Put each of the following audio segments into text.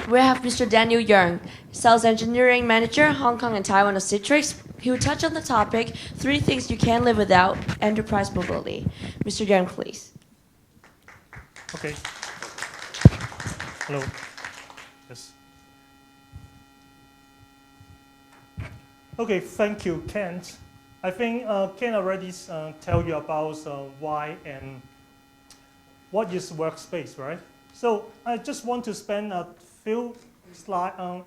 We have Mr. Daniel Yeung, Sales Engineering Manager, Hong Kong and Taiwan of Citrix. He will touch on the topic, 3 things you can't live without, enterprise mobility. Mr. Yeung, please. Okay. Hello. Yes. Okay, thank you, Kent. I think Ken already tell you about why and what is workspace, right? So I just want to spend a few slides on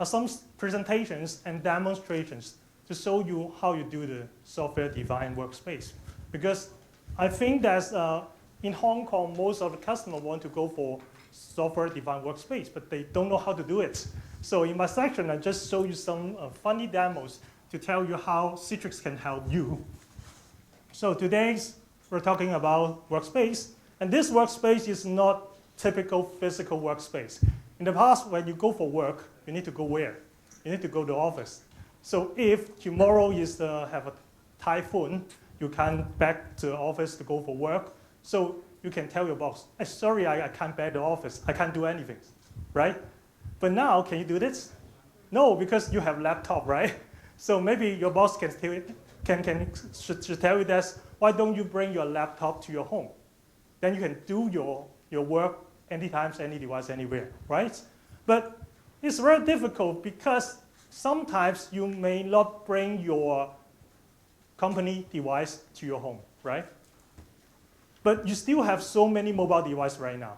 some presentations and demonstrations to show you how you do the software-defined workspace. Because I think that in Hong Kong, most of the customers want to go for software-defined workspace, but they don't know how to do it. So in my section, I just show you some funny demos to tell you how Citrix can help you. So today, we're talking about workspace. And this workspace is not typical physical workspace. In the past, when you go for work, you need to go where? You need to go to office. So if tomorrow is have a typhoon, you can't back to the office to go for work. So you can tell your boss, sorry, I can't back to the office. I can't do anything, right? But now, can you do this? No, because you have laptop, right? So maybe your boss should tell you this, why don't you bring your laptop to your home? Then you can do your work anytime, any device, anywhere, right? But it's very difficult because sometimes you may not bring your company device to your home, right? But you still have so many mobile devices right now.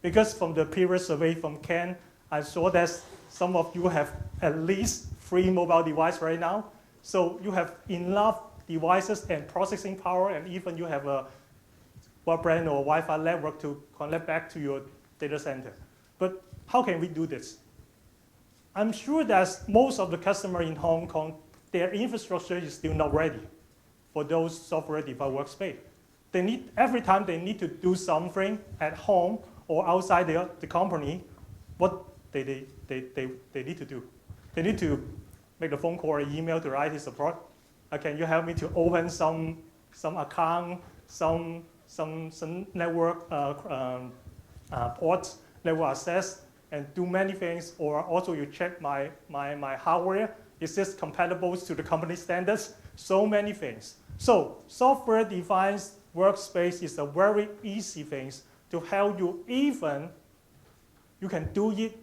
Because from the previous survey from Ken, I saw that some of you have at least 3 mobile devices right now. So you have enough devices and processing power, and even you have a broadband or Wi-Fi network to connect back to your data center. But how can we do this? I'm sure that most of the customers in Hong Kong, their infrastructure is still not ready for those software-defined workspace. They need, every time they need to do something at home or outside the company, what they need to do? They need to make a phone call or email to IT support. Can you help me to open some account, some network ports, network access, and do many things. Or also you check my hardware. Is this compatible to the company standards? So many things. So software-defined workspace is a very easy thing to help you. Even you can do it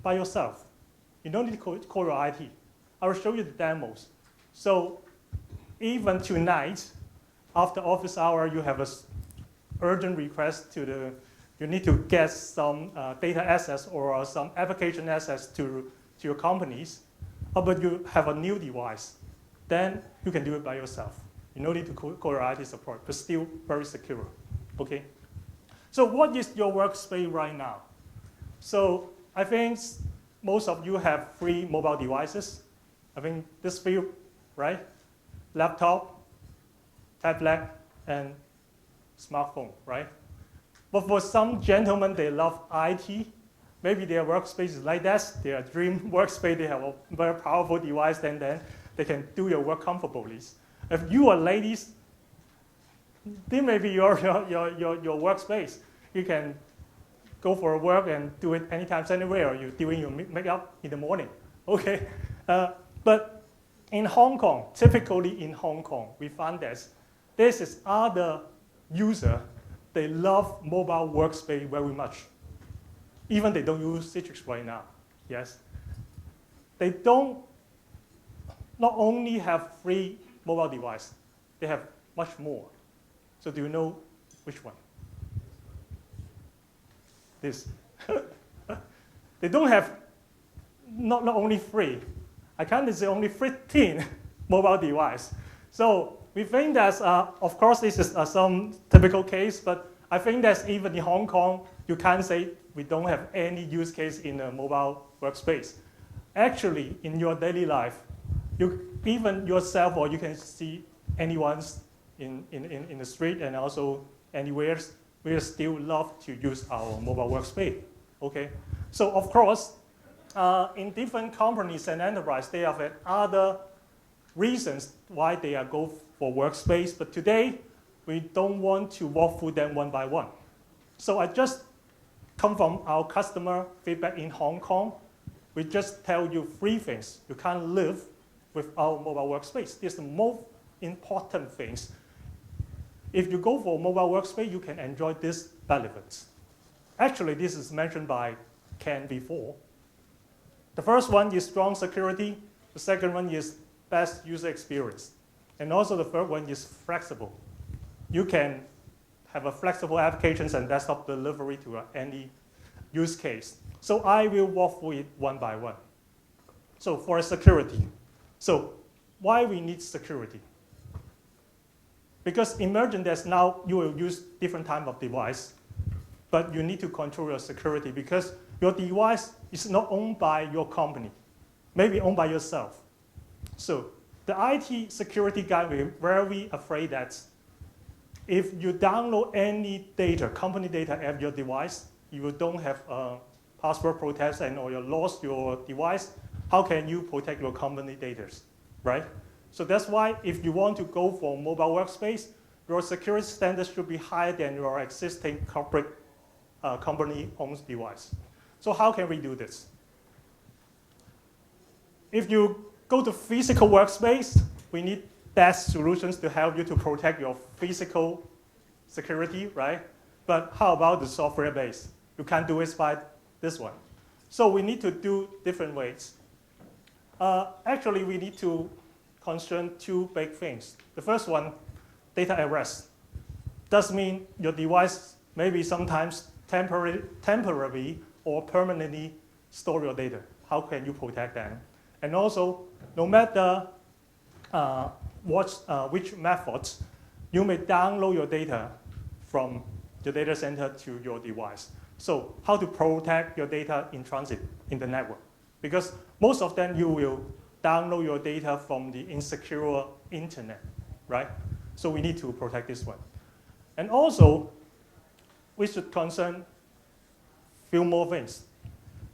by yourself. You don't need to call your IT. I will show you the demos. So even tonight, after office hour, you have an urgent request you need to get some data access or some application access to your companies, but you have a new device. Then you can do it by yourself. You don't need to call your IT support, but still very secure, okay? So what is your workspace right now? So I think most of you have 3 mobile devices. I think this few, right? Laptop, tablet, and smartphone, right? But for some gentlemen, they love IT. Maybe their workspace is like that. Their dream workspace, they have a very powerful device, and then they can do your work comfortably. If you are ladies, this may be your workspace. You can go for a work and do it anytime, anywhere, or you're doing your makeup in the morning, okay? But in Hong Kong, typically in Hong Kong, we find that this is other user, they love mobile workspace very much. Even they don't use Citrix right now, yes? They don't not only have 3 mobile devices, they have much more. So do you know which one? This. They don't have not only 3. I can't say only 15 mobile devices. So we think that, of course, this is some typical case, but I think that even in Hong Kong, you can't say we don't have any use case in a mobile workspace. Actually, in your daily life, even yourself, or you can see anyone in the street and also anywhere, we still love to use our mobile workspace. Okay, so of course, in different companies and enterprise, they have other reasons why they are go for workspace. But today, we don't want to walk through them one by one. So I just come from our customer feedback in Hong Kong. We just tell you 3 things. You can't live without mobile workspace. These are the most important things. If you go for mobile workspace, you can enjoy these benefits. Actually, this is mentioned by Ken before. The first one is strong security. The second one is best user experience. And also the third one is flexible. You can have a flexible applications and desktop delivery to any use case. So I will walk through it one by one. So for security. So why we need security? Because imagine that now you will use different type of device, but you need to control your security because your device is not owned by your company, maybe owned by yourself. So the IT security guy will be very afraid that if you download any data, company data at your device, you don't have password protection or you lost your device, how can you protect your company data, right? So that's why if you want to go for mobile workspace, your security standards should be higher than your existing corporate company-owned device. So how can we do this? If you go to physical workspace, we need best solutions to help you to protect your physical security, right? But how about the software base? You can't do it by this one. So we need to do different ways. Actually, we need to concern 2 big things. The first one, data at rest. Does mean your device maybe sometimes temporarily or permanently store your data. How can you protect them? And also, no matter which methods, you may download your data from the data center to your device. So how to protect your data in transit in the network? Because most of them you will download your data from the insecure internet, right? So we need to protect this one. And also, we should concern few more things.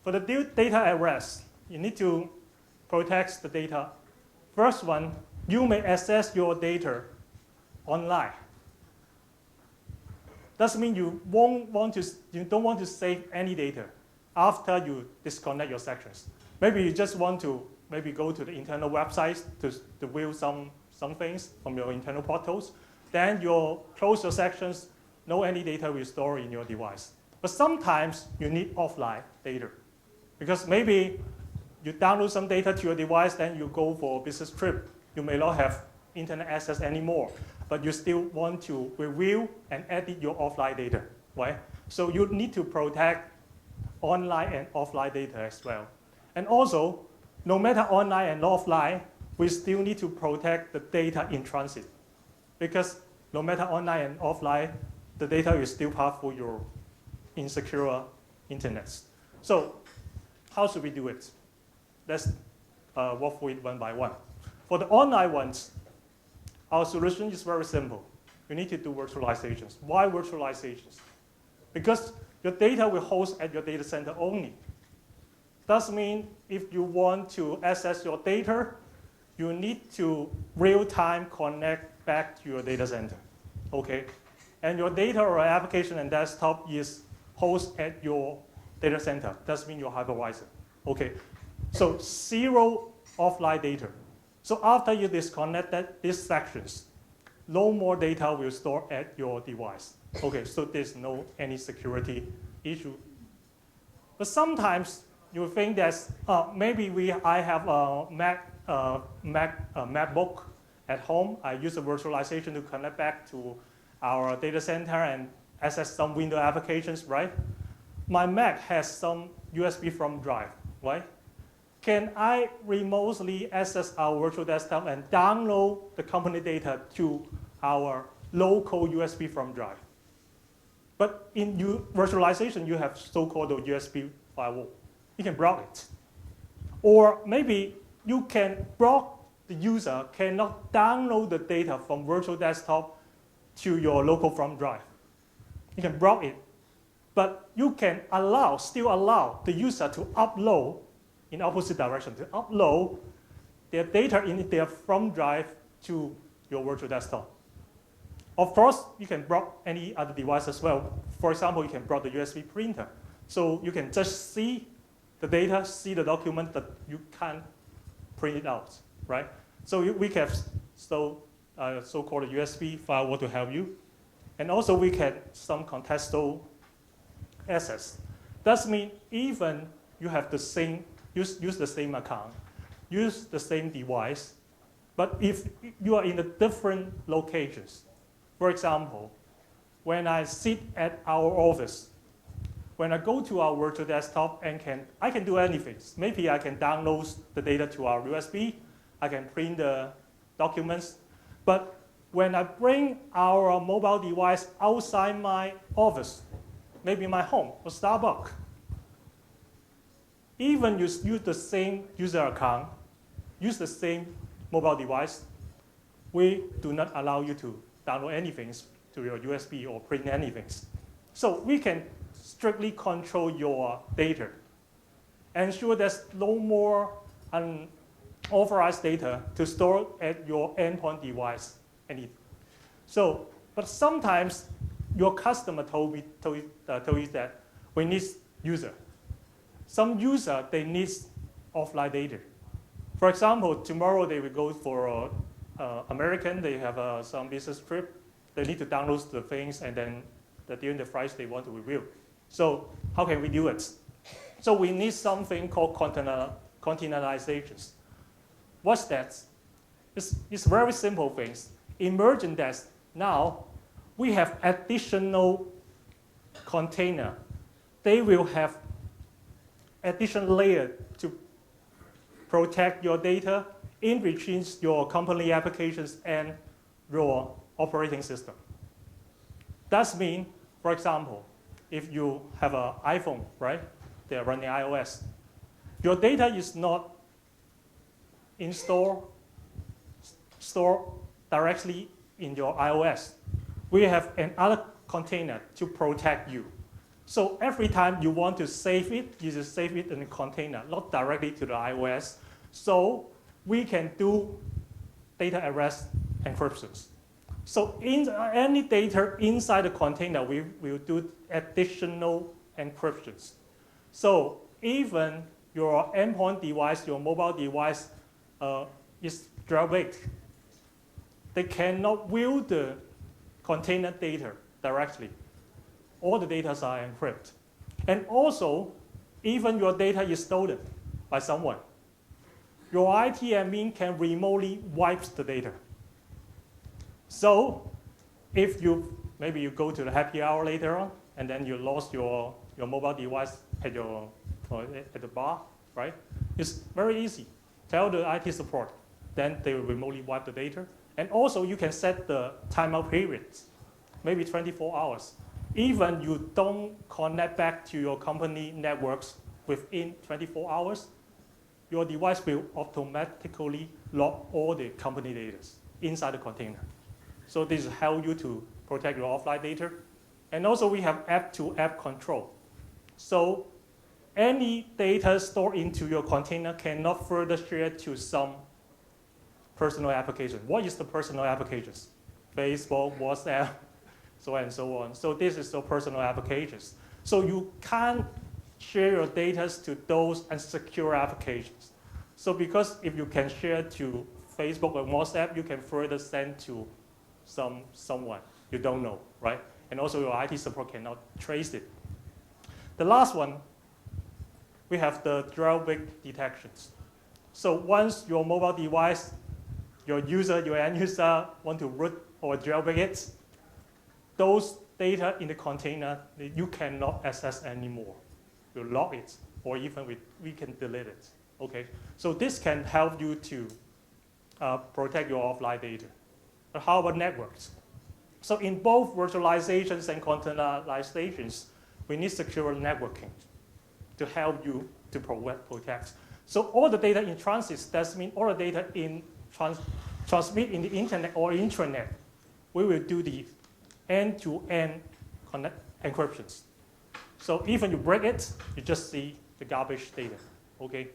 For the data at rest, you need to protect the data. First one, you may access your data online. Doesn't mean you don't want to save any data after you disconnect your sections. Maybe you just want to go to the internal websites to view some things from your internal portals. Then you close your sections, no any data will store in your device. But sometimes you need offline data. Because maybe you download some data to your device, then you go for a business trip. You may not have internet access anymore, but you still want to review and edit your offline data, right? So you need to protect online and offline data as well. And also, no matter online and offline, we still need to protect the data in transit. Because no matter online and offline, the data is still pass through your insecure internet. So how should we do it? Let's walk through it one by one. For the online ones, our solution is very simple. You need to do virtualizations. Why virtualizations? Because your data will host at your data center only. Does mean if you want to access your data, you need to real-time connect back to your data center, okay? And your data or application and desktop is hosted at your data center. Does mean your hypervisor, okay? So 0 offline data. So after you disconnected these sections, no more data will store at your device. Okay, so there's no any security issue. But sometimes you think that maybe I have a MacBook at home. I use a virtualization to connect back to our data center and access some Windows applications, right? My Mac has some USB thumb drive, right? Can I remotely access our virtual desktop and download the company data to our local USB thumb drive? But in virtualization, you have so-called USB firewall. You can block it. Or maybe you can block the user cannot download the data from virtual desktop to your local thumb drive. You can block it. But you can still allow the user to upload in opposite direction, to upload their data in their thumb drive to your virtual desktop. Of course, you can block any other device as well. For example, you can block the USB printer. So you can just see the data, see the document, but you can't print it out, right? So we have so-called USB firewall to help you. And also we can some contextual access. That means even you have the same, use the same account, use the same device, but if you are in the different locations, for example, when I sit at our office, when I go to our virtual desktop and I can do anything. Maybe I can download the data to our USB, I can print the documents, but when I bring our mobile device outside my office, maybe my home or Starbucks, even you use the same user account, use the same mobile device, we do not allow you to download anything to your USB or print anything. So we can strictly control your data, ensure there's no more unauthorized data to store at your endpoint device. So, but sometimes your customer told you that we need user. Some user, they need offline data. For example, tomorrow they will go for American, they have some business trip. They need to download the things, and then during the flights they want to review. So how can we do it? So we need something called containerizations. What's that? It's very simple things. Emerging that now we have additional container. They will have additional layer to protect your data in between your company applications and your operating system. That means, for example, if you have an iPhone, right? They're running iOS. Your data is not stored directly in your iOS. We have another container to protect you. So every time you want to save it, you just save it in a container, not directly to the iOS. So we can do data at rest encryptions. So in any data inside the container, we will do additional encryptions. So even your endpoint device, your mobile device is jailbreaked, they cannot view the container data directly. All the data are encrypted. And also, even your data is stolen by someone, your IT admin can remotely wipe the data. So if maybe you go to the happy hour later on, and then you lost your mobile device at the bar, right? It's very easy. Tell the IT support. Then they will remotely wipe the data. And also you can set the timeout periods, maybe 24 hours. Even you don't connect back to your company networks within 24 hours, your device will automatically log all the company data inside the container. So this helps you to protect your offline data. And also we have app-to-app control. So any data stored into your container cannot further share to some personal application. What is the personal applications? Facebook, WhatsApp, so on and so on. So this is the personal applications. So you can't share your data to those unsecure applications. So because if you can share to Facebook or WhatsApp, you can further send to someone you don't know, right? And also your IT support cannot trace it. The last one, we have the jailbreak detections. So once your mobile device, your end user want to root or jailbreak it, those data in the container, you cannot access anymore. You log it, or even we can delete it, okay? So this can help you to protect your offline data. But how about networks? So in both virtualizations and containerizations, we need secure networking to help you to protect. So all the data in transit, that means all the data in transmit in the internet or intranet, we will do the end-to-end encryptions. So even you break it, you just see the garbage data, okay?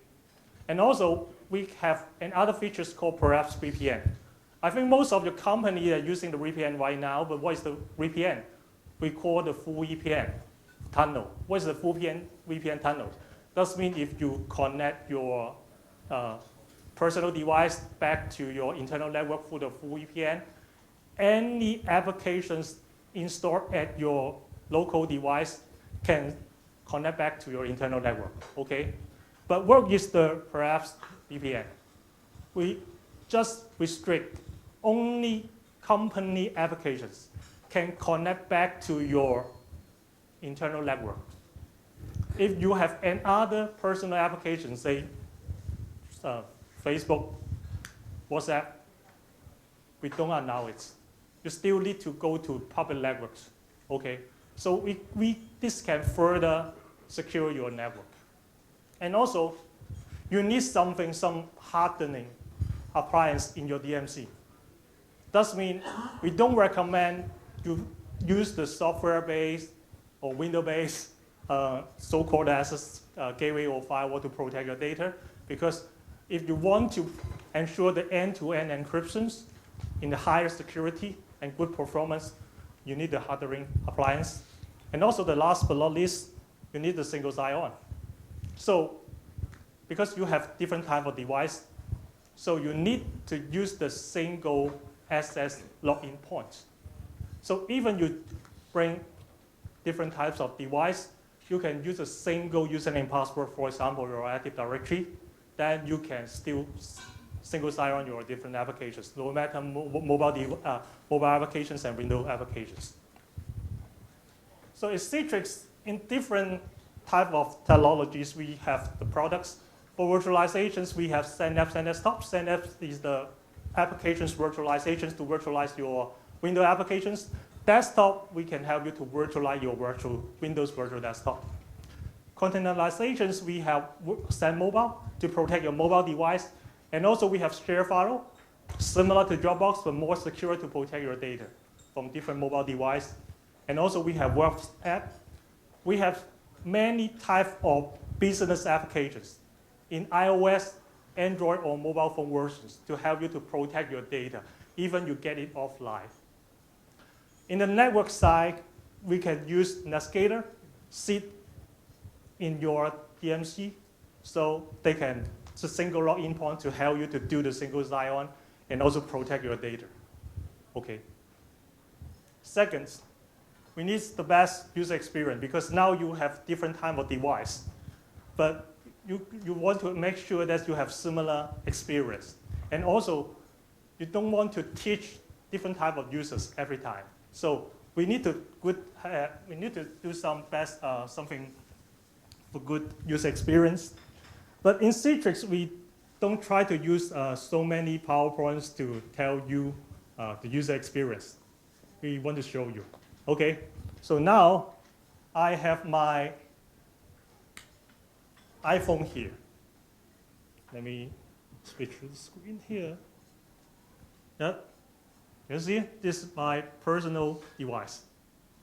And also, we have another features called perhaps VPN. I think most of your company are using the VPN right now, but what is the VPN? We call the full VPN. tunnel. What is the full VPN tunnel? That means if you connect your personal device back to your internal network through the full VPN, any applications installed at your local device can connect back to your internal network, okay? But what is the perhaps VPN? We just restrict only company applications can connect back to your internal network. If you have another personal application, say Facebook, WhatsApp, we don't allow it. You still need to go to public networks, okay? So this can further secure your network. And also, you need some hardening appliance in your DMZ. That means we don't recommend you use the software-based or window-based so-called access gateway or firewall to protect your data, because if you want to ensure the end-to-end encryptions in the higher security and good performance, you need the hardening appliance. And also the last but not least, you need the single sign-on. So because you have different type of device, so you need to use the single access login point. So even you bring different types of device, you can use a single username password, for example, your Active Directory, then you can still single sign on your different applications, no matter mobile applications and Windows applications. So in Citrix, in different type of technologies, we have the products. For virtualizations, we have SendApps and Desktop. SendApps is the applications virtualizations to virtualize your Windows applications. Desktop, we can help you to virtualize your Windows virtual desktop. Containerizations, we have SendMobile to protect your mobile device. And also we have ShareFile, similar to Dropbox, but more secure to protect your data from different mobile devices. And also we have WhatsApp. We have many types of business applications in iOS, Android, or mobile phone versions to help you to protect your data, even you get it offline. In the network side, we can use Netscaler, sit in your DMZ, so they can, it's a single login point to help you to do the single sign-on and also protect your data. Okay. Second, we need the best user experience because now you have different type of device, but you want to make sure that you have similar experience. And also, you don't want to teach different type of users every time. So we need to do something for good user experience. But in Citrix, we don't try to use so many PowerPoints to tell you the user experience. We want to show you. Okay, so now I have my iPhone here. Let me switch to the screen here. Yep. You see, this is my personal device.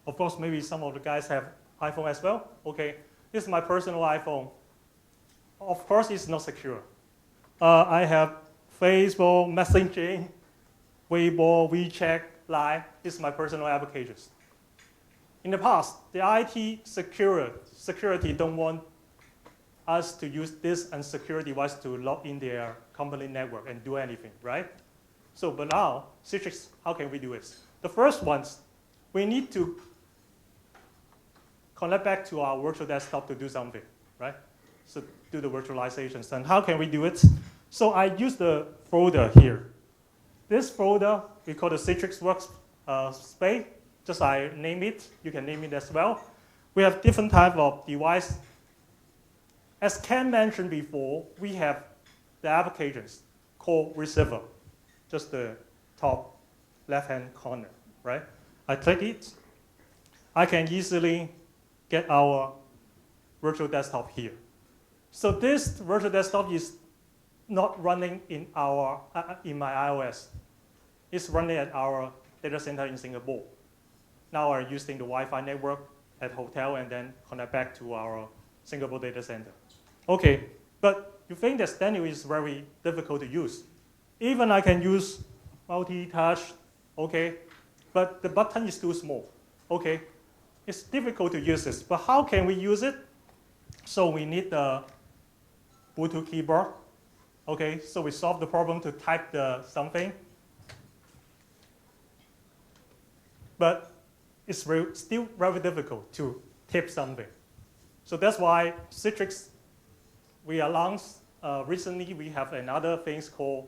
Of course, maybe some of the guys have iPhone as well. Okay, this is my personal iPhone. Of course, it's not secure. I have Facebook, messaging, Weibo, WeChat, Line. This is my personal applications. In the past, the IT security don't want us to use this unsecure device to log in their company network and do anything, right? So, but now, Citrix, how can we do it? The first ones, we need to connect back to our virtual desktop to do something, right? So do the virtualizations. And how can we do it? So I use the folder here. This folder, we call the Citrix Workspace. Just I name it. You can name it as well. We have different type of device. As Ken mentioned before, we have the applications called receiver, just the top left-hand corner, right? I click it. I can easily get our virtual desktop here. So this virtual desktop is not running in my iOS. It's running at our data center in Singapore. Now we're using the Wi-Fi network at hotel and then connect back to our Singapore data center. Okay, but you think that standard is very difficult to use. Even I can use multi-touch, okay, but the button is too small, okay. it's difficult to use this, but how can we use it? So we need the Bluetooth keyboard. Okay, so we solve the problem to type the something. But it's still very difficult to type something. So that's why Citrix, we announced recently we have another thing called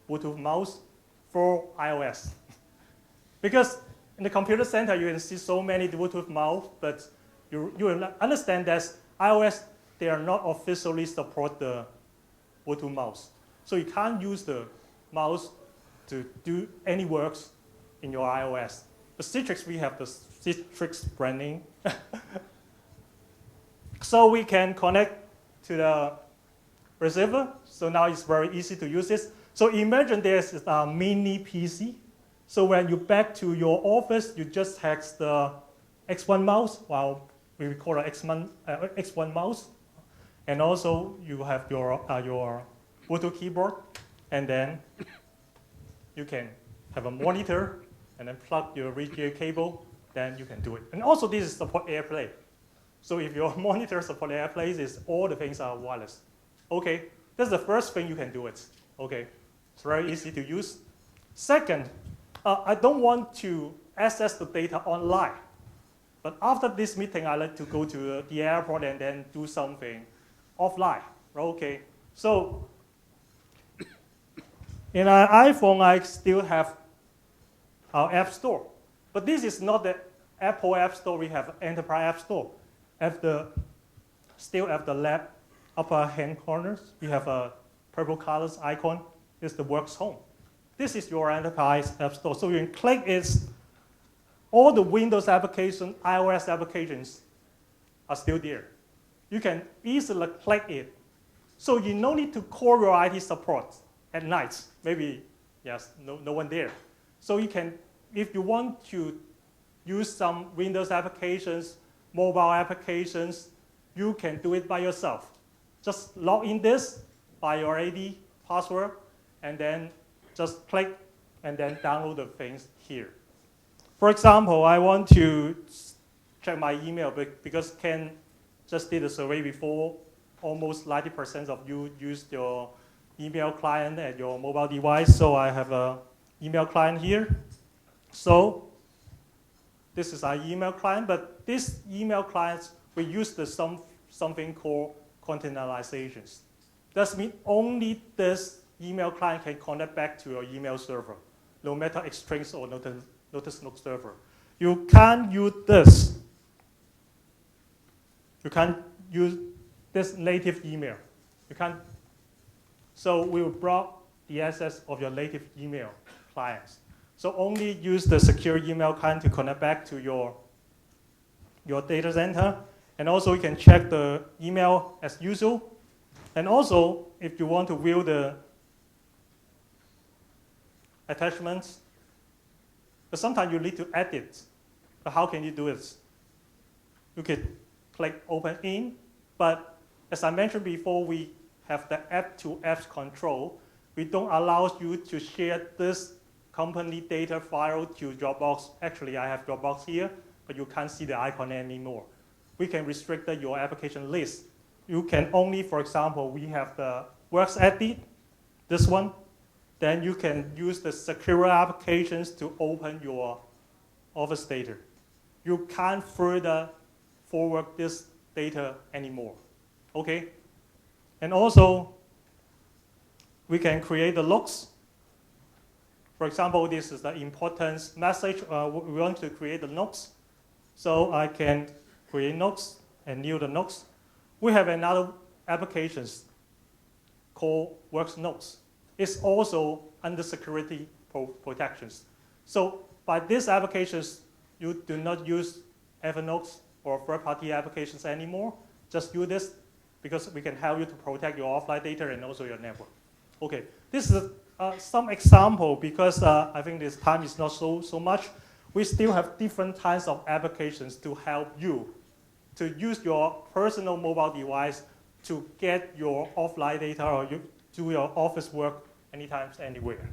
Bluetooth mouse for iOS. Because in the computer center, you can see so many Bluetooth mouse, but you will understand that iOS, they are not officially support the Bluetooth mouse. So you can't use the mouse to do any works in your iOS. But Citrix, we have the Citrix branding. So we can connect to the receiver. So now it's very easy to use this. So imagine there's a mini PC. So when you back to your office, you just have the X1 mouse, well, we call it X1 mouse. And also you have your Bluetooth keyboard, and then you can have a monitor, and then plug your VGA cable, then you can do it. And also this is support AirPlay. So if your monitor support AirPlay, all the things are wireless. Okay, that's the first thing you can do it. Okay, it's very easy to use. Second, I don't want to access the data online. But after this meeting, I like to go to the airport and then do something offline. Okay, so in our iPhone, I still have our App Store. But this is not the Apple App Store. We have Enterprise App Store. Still at the left upper hand corners, we have a purple colors icon. It's the Works Home. This is your Enterprise App Store. So you can click it. All the Windows applications, iOS applications are still there. You can easily click it. So you no need to call your IT support at night. Maybe, yes, no one there. So you can, if you want to use some Windows applications, mobile applications, you can do it by yourself. Just log in this by your AD password, and then just click and then download the things here. For example, I want to check my email because Ken just did a survey before. Almost 90% of you used your email client at your mobile device. So I have an email client here. So this is our email client, but this email client, we use something called containerizations. That means only this email client can connect back to your email server, no matter Exchange or Lotus Notes server. You can't use this. You can't use this native email. You can't. So we will block the access of your native email clients. So only use the secure email client to connect back to your data center. And also you can check the email as usual. And also, if you want to view the attachments, but sometimes you need to edit. But how can you do it? You can click Open In, but as I mentioned before, we have the app-to-app control. We don't allow you to share this company data file to Dropbox. Actually, I have Dropbox here, but you can't see the icon anymore. We can restrict your application list. You can only, for example, we have the Works Edit, this one. Then you can use the secure applications to open your Office data. You can't further forward this data anymore. Okay? And also, we can create the logs. For example, this is the importance message. We want to create the notes. So I can create notes and new the notes. We have another applications called Works Notes. It's also under security protections. So by these applications, you do not use Evernote or third-party applications anymore. Just use this because we can help you to protect your offline data and also your network. Okay, this is some example because I think this time is not so much. We still have different types of applications to help you to use your personal mobile device to get your offline data or do your office work anytime, anywhere.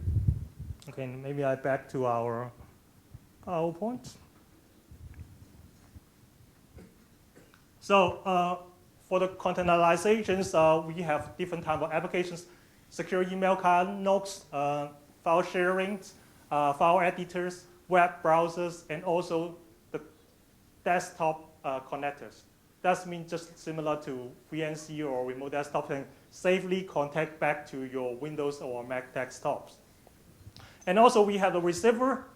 Okay, maybe I back to our PowerPoint. So for the containerizations, we have different type of applications: secure email client, notes, file sharing, file editors, web browsers, and also the desktop connectors. That means just similar to VNC or remote desktop, and safely connect back to your Windows or Mac desktops. And also we have the receiver.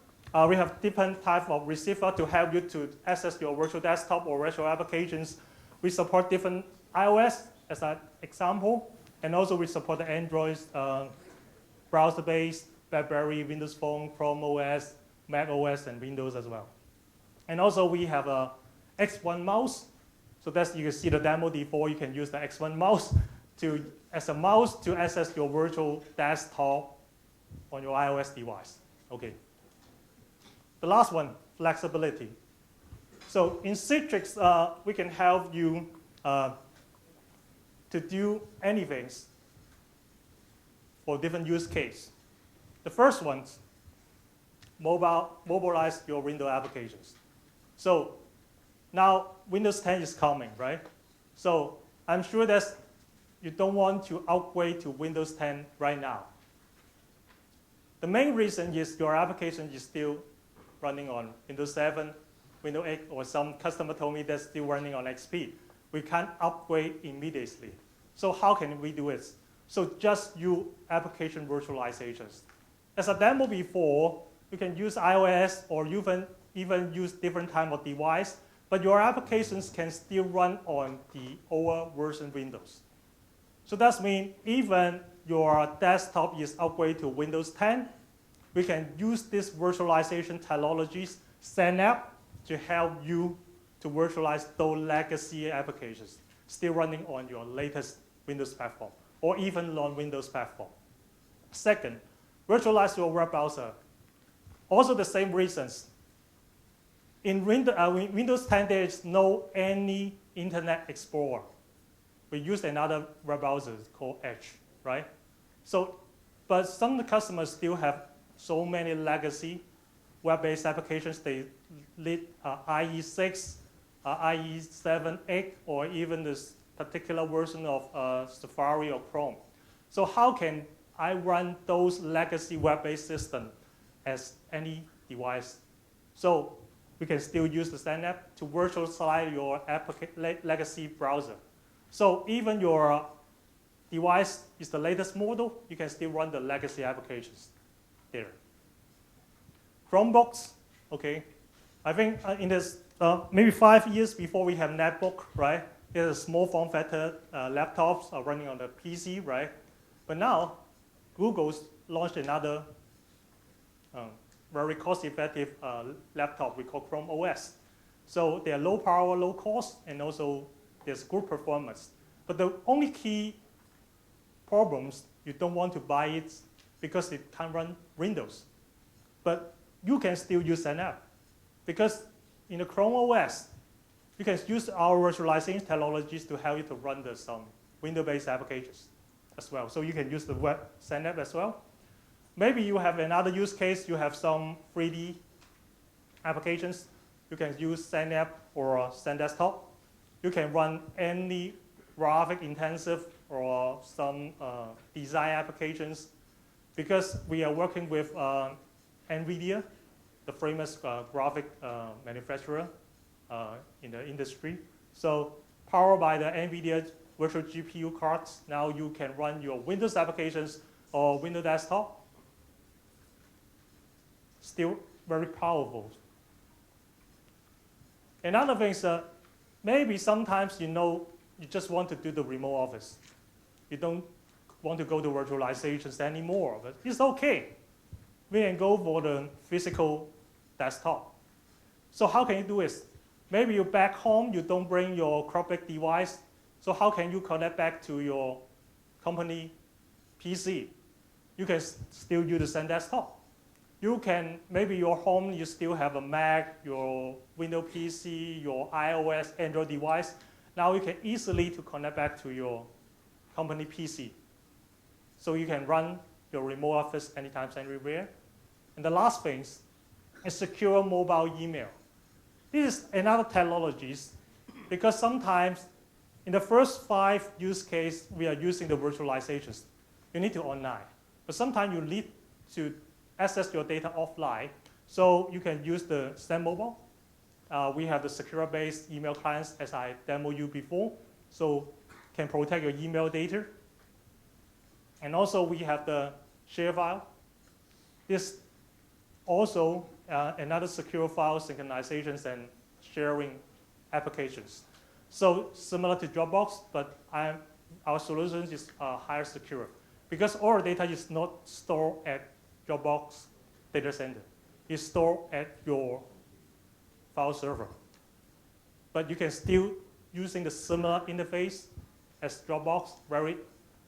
We have different type of receiver to help you to access your virtual desktop or virtual applications. We support different iOS as an example, and also we support the Android browser-based, BlackBerry, Windows Phone, Chrome OS, Mac OS, and Windows as well. And also we have a X1 mouse. So that's, you can see the demo before. You can use the X1 mouse as a mouse to access your virtual desktop on your iOS device. Okay. The last one, flexibility. So in Citrix, we can help you to do anything for different use case. The first one, mobilize your Windows applications. So now Windows 10 is coming, right? So I'm sure that you don't want to upgrade to Windows 10 right now. The main reason is your application is still running on Windows 7, Windows 8, or some customer told me they're still running on XP. We can't upgrade immediately. So how can we do it? So just use application virtualizations. As a demo before, you can use iOS or even use different type of device, but your applications can still run on the older version Windows. So that means even your desktop is upgraded to Windows 10, we can use these virtualization technologies, Synapse, to help you to virtualize those legacy applications still running on your latest Windows platform or even non-Windows platform. Second, virtualize your web browser. Also the same reasons. In Windows 10, there is no any Internet Explorer. We use another web browser called Edge, right? So, but some customers still have so many legacy web-based applications. They lead IE6, IE7, 8, or even this particular version of Safari or Chrome. So how can I run those legacy web-based systems as any device? So we can still use the Synapse to virtualize your legacy browser. So even your device is the latest model, you can still run the legacy applications there. Chromebooks, okay. I think in this, maybe 5 years before we have netbook, right? There's a small form factor laptops are running on the PC, right? But now, Google's launched another very cost-effective laptop we call Chrome OS. So they're low power, low cost, and also there's good performance. But the only key problems, you don't want to buy it because it can't run Windows. But you can still use Synapse because in the Chrome OS, you can use our virtualization technologies to help you to run some Windows-based applications as well. So you can use the web Synapse as well. Maybe you have another use case, you have some 3D applications. You can use Synapse or SynDesktop. You can run any graphic intensive or some design applications because we are working with NVIDIA, the famous graphic manufacturer in the industry. So powered by the NVIDIA virtual GPU cards, now you can run your Windows applications or Windows desktop. Still very powerful. Another thing is maybe sometimes you just want to do the remote office. You don't want to go to virtualizations anymore, but it's okay. We can go for the physical desktop. So how can you do it? Maybe you're back home, you don't bring your Chromebook device. So how can you connect back to your company PC? You can still use the same desktop. You can, maybe your home, you still have a Mac, your Windows PC, your iOS, Android device. Now you can easily to connect back to your company PC. So you can run your remote office anytime, anywhere. And the last thing is secure mobile email. This is another technology because sometimes in the first 5 use cases, we are using the virtualizations. You need to online. But sometimes you need to access your data offline. So you can use the Stand Mobile. We have the secure-based email clients, as I demoed you before. So can protect your email data. And also we have the share file. This also another secure file synchronizations and sharing applications. So similar to Dropbox, but our solution is higher secure because all data is not stored at Dropbox data center. It's stored at your file server. But you can still using the similar interface as Dropbox, very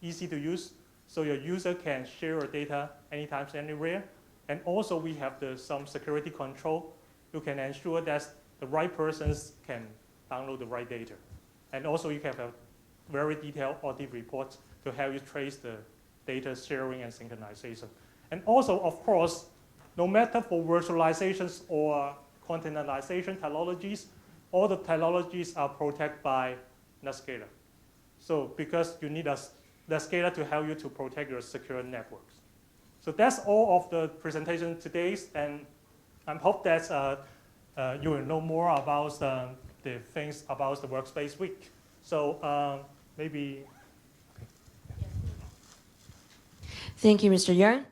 easy to use. So your user can share your data anytime, anywhere. And also we have some security control. You can ensure that the right persons can download the right data. And also you can have very detailed audit reports to help you trace the data sharing and synchronization. And also, of course, no matter for virtualizations or containerization technologies, all the technologies are protected by NetScaler. So because you need NetScaler to help you to protect your secure networks. So that's all of the presentation today, and I hope that you will know more about the things about the Workspace Week. So maybe. Thank you, Mr. Yeung.